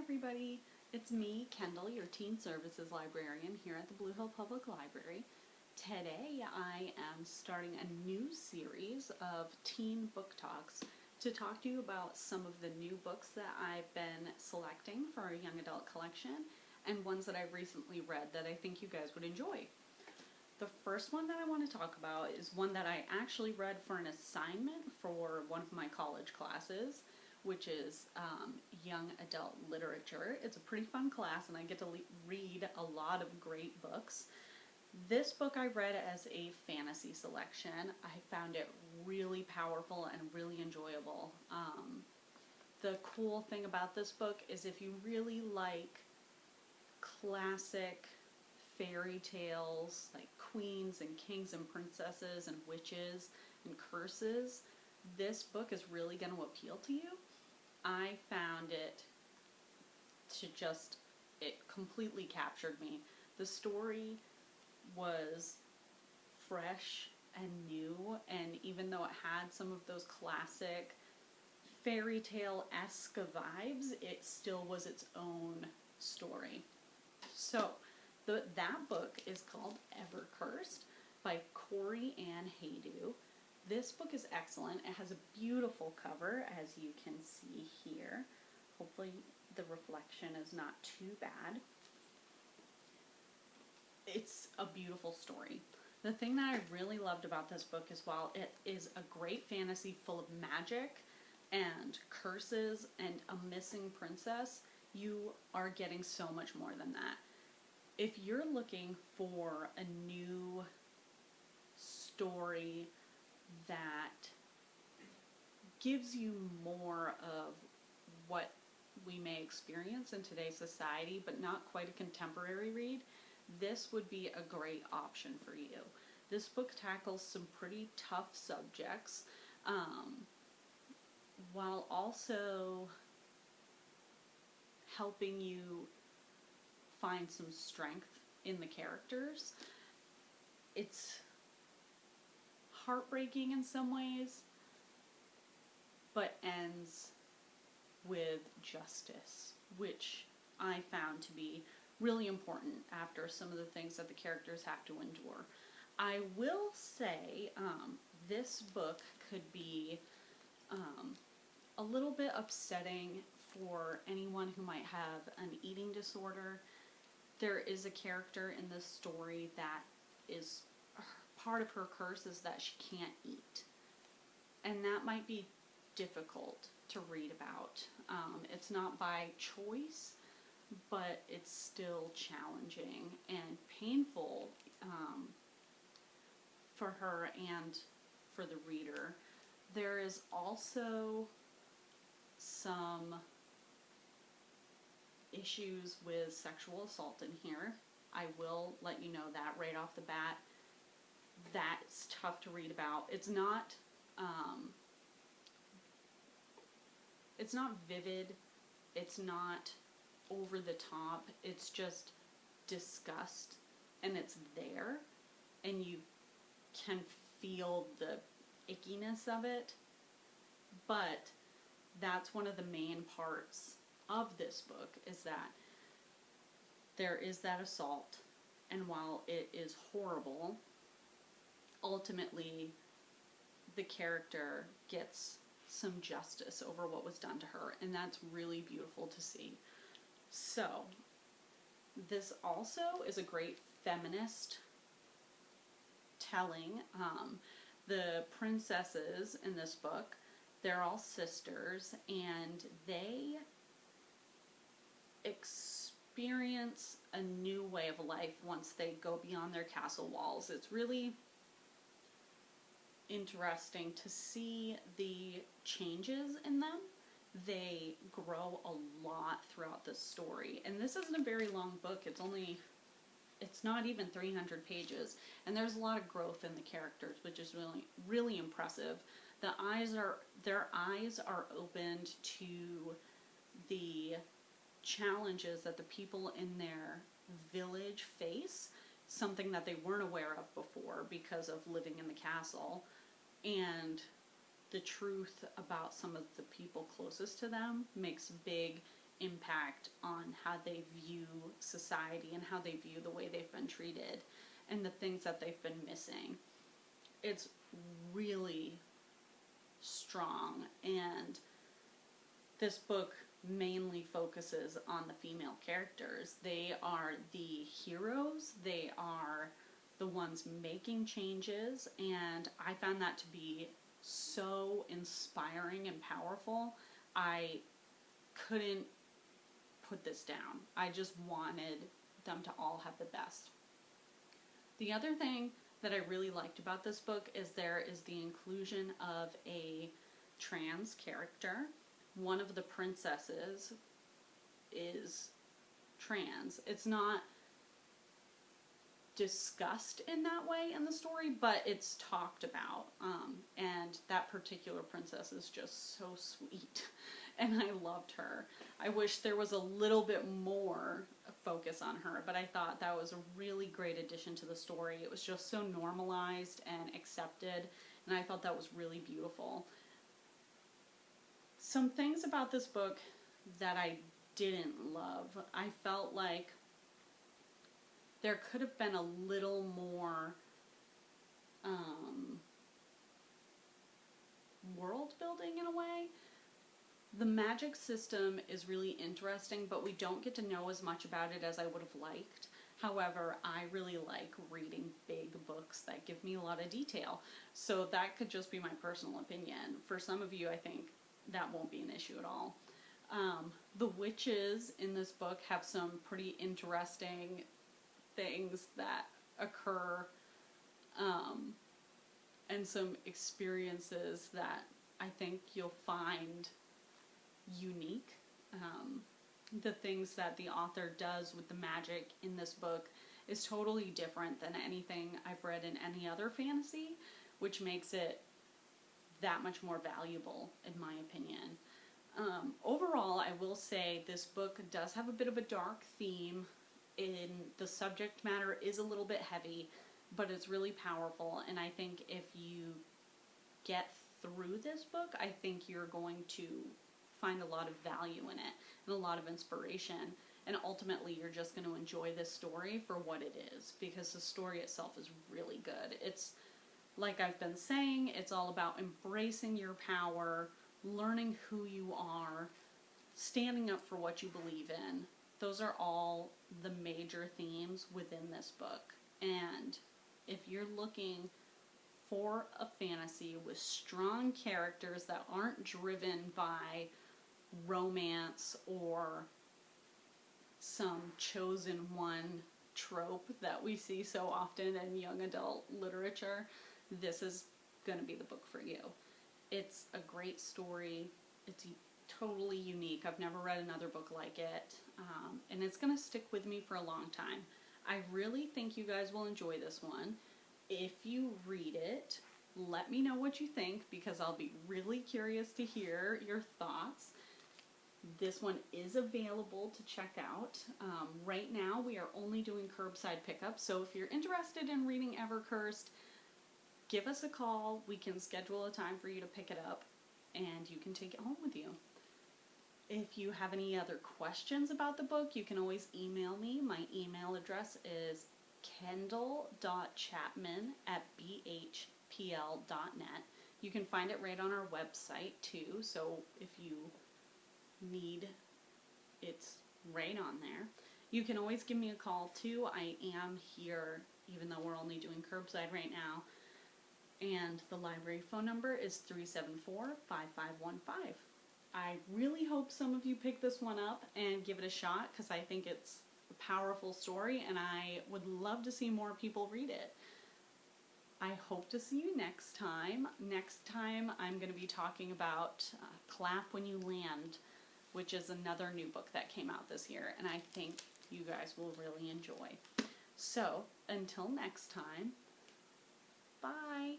everybody, it's me, Kendall, your Teen Services Librarian here at the Blue Hill Public Library. Today I am starting a new series of teen book talks to talk to you about some of the new books that I've been selecting for our young adult collection and ones that I've recently read that I think you guys would enjoy. The first one that I want to talk about is one that I actually read for an assignment for one of my college classes, which is young adult literature. It's a pretty fun class and I get to read a lot of great books. This book I read as a fantasy selection. I found it really powerful and really enjoyable. The cool thing about this book is if you really like classic fairy tales like queens and kings and princesses and witches and curses, this book is really going to appeal to you. I found it it completely captured me. The story was fresh and new, and even though it had some of those classic fairy tale-esque vibes, it still was its own story. So, that book is called Ever Cursed by Cory and Haydu. This book is excellent. It has a beautiful cover, as you can see here. Hopefully the reflection is not too bad. It's a beautiful story. The thing that I really loved about this book is while it is a great fantasy full of magic and curses and a missing princess, you are getting so much more than that. If you're looking for a new story that gives you more of what we may experience in today's society, but not quite a contemporary read, this would be a great option for you. This book tackles some pretty tough subjects, while also helping you find some strength in the characters. It's heartbreaking in some ways, but ends with justice, which I found to be really important after some of the things that the characters have to endure. I will say this book could be a little bit upsetting for anyone who might have an eating disorder. There is a character in this story that is part of her curse is that she can't eat. And that might be difficult to read about. It's not by choice, but it's still challenging and painful for her and for the reader. There is also some issues with sexual assault in here. I will let you know that right off the bat. That's tough to read about. It's not vivid. It's not over the top. It's just disgust, and it's there, and you can feel the ickiness of it. But that's one of the main parts of this book, is that there is that assault, and while it is horrible, ultimately the character gets some justice over what was done to her, and that's really beautiful to see. So, this also is a great feminist telling. The princesses in this book, they're all sisters, and they experience a new way of life once they go beyond their castle walls. It's really interesting to see the changes in them. They grow a lot throughout the story, and this isn't a very long book. It's not even 300 pages, and there's a lot of growth in the characters, which is really, really impressive. Their eyes are opened to the challenges that the people in their village face, something that they weren't aware of before because of living in the castle, and the truth about some of the people closest to them makes big impact on how they view society and how they view the way they've been treated and the things that they've been missing. It's really strong, and this book mainly focuses on the female characters. They are the heroes, they are the ones making changes, and I found that to be so inspiring and powerful. I couldn't put this down. I just wanted them to all have the best. The other thing that I really liked about this book is there is the inclusion of a trans character. One of the princesses is trans. It's not discussed in that way in the story, but it's talked about. And that particular princess is just so sweet. And I loved her. I wish there was a little bit more focus on her, but I thought that was a really great addition to the story. It was just so normalized and accepted, and I thought that was really beautiful. Some things about this book that I didn't love. I felt like there could have been a little more world building in a way. The magic system is really interesting, but we don't get to know as much about it as I would have liked. However, I really like reading big books that give me a lot of detail. So that could just be my personal opinion. For some of you, I think that won't be an issue at all. The witches in this book have some pretty interesting things that occur, and some experiences that I think you'll find unique. The things that the author does with the magic in this book is totally different than anything I've read in any other fantasy, which makes it that much more valuable, in my opinion. Overall, I will say this book does have a bit of a dark theme. In the subject matter is a little bit heavy, but it's really powerful, and I think if you get through this book, I think you're going to find a lot of value in it and a lot of inspiration, and ultimately you're just going to enjoy this story for what it is, because the story itself is really good. It's, like I've been saying, it's all about embracing your power, learning who you are, standing up for what you believe in. Those are all the major themes within this book. And if you're looking for a fantasy with strong characters that aren't driven by romance or some chosen one trope that we see so often in young adult literature, this is going to be the book for you. It's a great story. It's totally unique. I've never read another book like it, and it's going to stick with me for a long time. I really think you guys will enjoy this one. If you read it, let me know what you think, because I'll be really curious to hear your thoughts. This one is available to check out. Right now, we are only doing curbside pickup, so if you're interested in reading Evercursed, give us a call. We can schedule a time for you to pick it up, and you can take it home with you. If you have any other questions about the book, you can always email me. My email address is kendall.chapman@bhpl.net. You can find it right on our website too, so if you need, it's right on there. You can always give me a call too. I am here, even though we're only doing curbside right now. And the library phone number is 374-5515. I really hope some of you pick this one up and give it a shot, because I think it's a powerful story, and I would love to see more people read it. I hope to see you next time. Next time I'm going to be talking about Clap When You Land, which is another new book that came out this year, and I think you guys will really enjoy. So, until next time, bye!